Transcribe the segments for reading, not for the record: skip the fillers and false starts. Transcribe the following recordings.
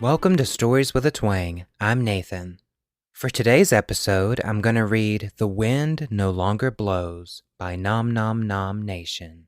Welcome to Stories with a Twang. I'm Nathan. For today's episode, I'm going to read The Wind No Longer Blows by Nom Nom Nom Nation.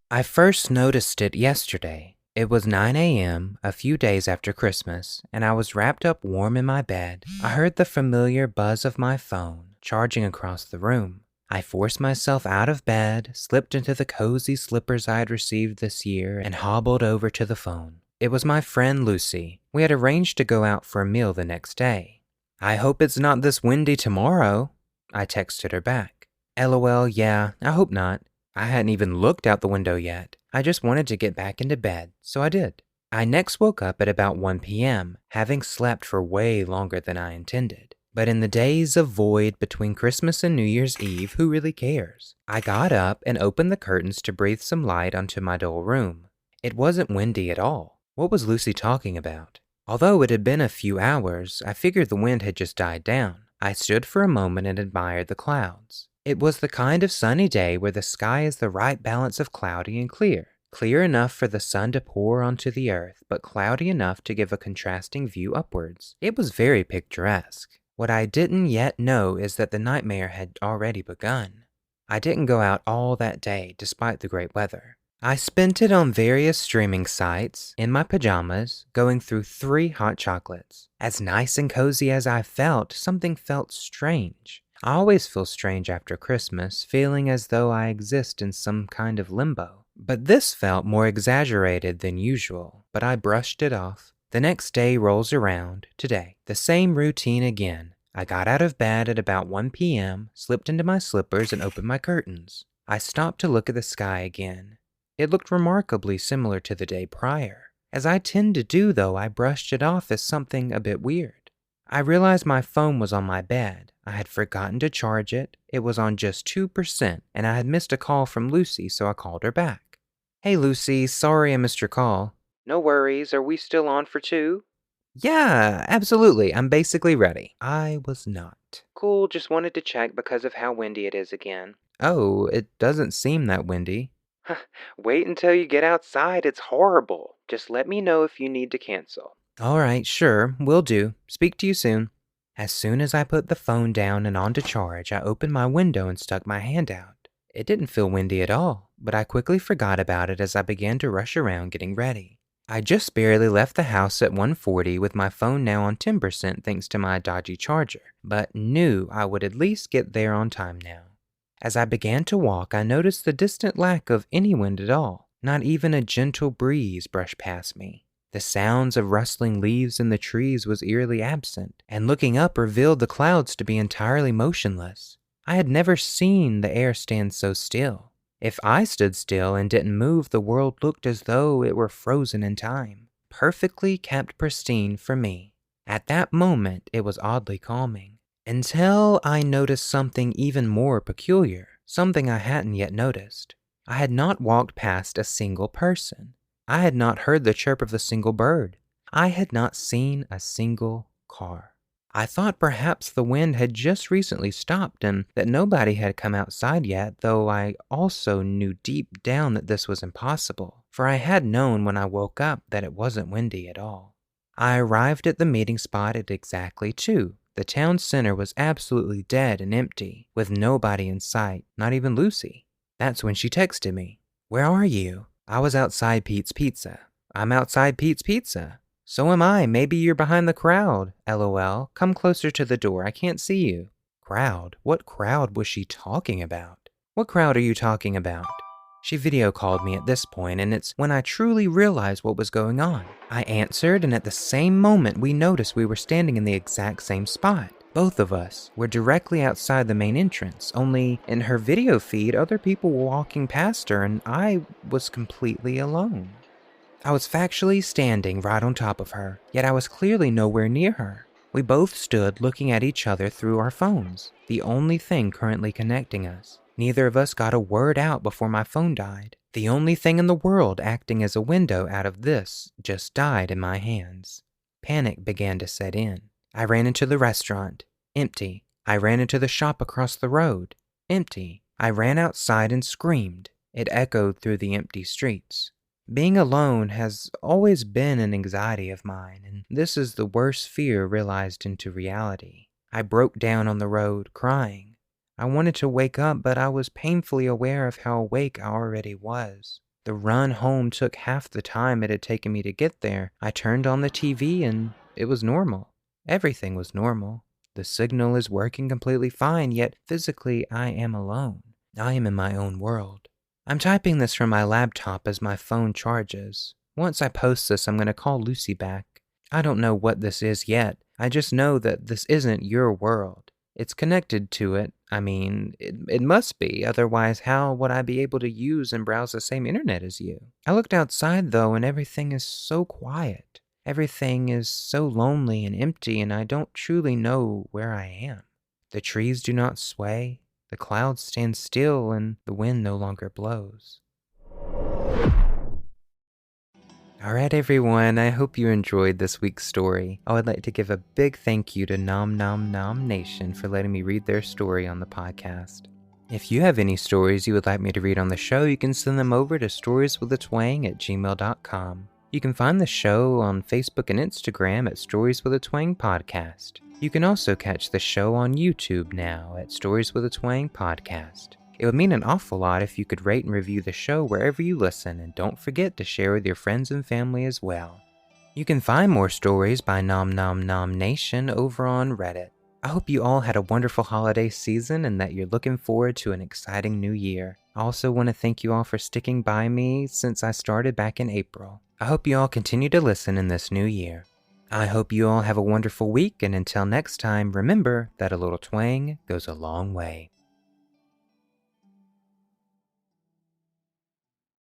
I first noticed it yesterday. It was 9 a.m., a few days after Christmas, and I was wrapped up warm in my bed. I heard the familiar buzz of my phone charging across the room. I forced myself out of bed, slipped into the cozy slippers I had received this year, and hobbled over to the phone. It was my friend Lucy. We had arranged to go out for a meal the next day. "I hope it's not this windy tomorrow," I texted her back. "LOL, yeah, I hope not. I hadn't even looked out the window yet. I just wanted to get back into bed, so I did." I next woke up at about 1 p.m., having slept for way longer than I intended. But in the days of void between Christmas and New Year's Eve, who really cares? I got up and opened the curtains to breathe some light onto my dull room. It wasn't windy at all. What was Lucy talking about? Although it had been a few hours, I figured the wind had just died down. I stood for a moment and admired the clouds. It was the kind of sunny day where the sky is the right balance of cloudy and clear. Clear enough for the sun to pour onto the earth, but cloudy enough to give a contrasting view upwards. It was very picturesque. What I didn't yet know is that the nightmare had already begun. I didn't go out all that day, despite the great weather. I spent it on various streaming sites, in my pajamas, going through 3 hot chocolates. As nice and cozy as I felt, something felt strange. I always feel strange after Christmas, feeling as though I exist in some kind of limbo. But this felt more exaggerated than usual, but I brushed it off. The next day rolls around, today. The same routine again. I got out of bed at about 1 p.m., slipped into my slippers and opened my curtains. I stopped to look at the sky again. It looked remarkably similar to the day prior. As I tend to do, though, I brushed it off as something a bit weird. I realized my phone was on my bed. I had forgotten to charge it. It was on just 2%, and I had missed a call from Lucy, so I called her back. "Hey, Lucy, sorry I missed your call." "No worries. Are we still on for 2? "Yeah, absolutely. I'm basically ready." I was not. "Cool, just wanted to check because of how windy it is again." "Oh, it doesn't seem that windy." "Wait until you get outside. It's horrible. Just let me know if you need to cancel." "All right, sure, will do. Speak to you soon." As soon as I put the phone down and on to charge, I opened my window and stuck my hand out. It didn't feel windy at all, but I quickly forgot about it as I began to rush around getting ready. I just barely left the house at 1:40 with my phone now on 10% thanks to my dodgy charger, but knew I would at least get there on time now. As I began to walk, I noticed the distant lack of any wind at all. Not even a gentle breeze brushed past me. The sounds of rustling leaves in the trees was eerily absent, and looking up revealed the clouds to be entirely motionless. I had never seen the air stand so still. If I stood still and didn't move, the world looked as though it were frozen in time, perfectly kept pristine for me. At that moment, it was oddly calming. Until I noticed something even more peculiar, something I hadn't yet noticed. I had not walked past a single person. I had not heard the chirp of a single bird. I had not seen a single car. I thought perhaps the wind had just recently stopped and that nobody had come outside yet, though I also knew deep down that this was impossible, for I had known when I woke up that it wasn't windy at all. I arrived at the meeting spot at exactly 2. The town center was absolutely dead and empty, with nobody in sight, not even Lucy. That's when she texted me. "Where are you?" "I was outside Pete's Pizza." "I'm outside Pete's Pizza." "So am I. Maybe you're behind the crowd. LOL. Come closer to the door. I can't see you." Crowd? What crowd was she talking about? "What crowd are you talking about?" She video called me at this point, and it's when I truly realized what was going on. I answered, and at the same moment, we noticed we were standing in the exact same spot. Both of us were directly outside the main entrance, only in her video feed, other people were walking past her, and I was completely alone. I was factually standing right on top of her, yet I was clearly nowhere near her. We both stood looking at each other through our phones, the only thing currently connecting us. Neither of us got a word out before my phone died. The only thing in the world acting as a window out of this just died in my hands. Panic began to set in. I ran into the restaurant. Empty. I ran into the shop across the road. Empty. I ran outside and screamed. It echoed through the empty streets. Being alone has always been an anxiety of mine, and this is the worst fear realized into reality. I broke down on the road, crying. I wanted to wake up, but I was painfully aware of how awake I already was. The run home took half the time it had taken me to get there. I turned on the TV and it was normal. Everything was normal. The signal is working completely fine, yet physically I am alone. I am in my own world. I'm typing this from my laptop as my phone charges. Once I post this, I'm going to call Lucy back. I don't know what this is yet. I just know that this isn't your world. It's connected to it. I mean, it must be. Otherwise, how would I be able to use and browse the same internet as you? I looked outside, though, and everything is so quiet. Everything is so lonely and empty, and I don't truly know where I am. The trees do not sway. The clouds stand still and the wind no longer blows. Alright everyone, I hope you enjoyed this week's story. I would like to give a big thank you to Nom Nom Nom Nation for letting me read their story on the podcast. If you have any stories you would like me to read on the show, you can send them over to storieswithatwang@gmail.com. You can find the show on Facebook and Instagram at Stories with a Twang Podcast. You can also catch the show on YouTube now at Stories with a Twang Podcast. It would mean an awful lot if you could rate and review the show wherever you listen, and don't forget to share with your friends and family as well. You can find more stories by Nom Nom Nom Nation over on Reddit. I hope you all had a wonderful holiday season and that you're looking forward to an exciting new year. I also want to thank you all for sticking by me since I started back in April. I hope you all continue to listen in this new year. I hope you all have a wonderful week, and until next time, remember that a little twang goes a long way.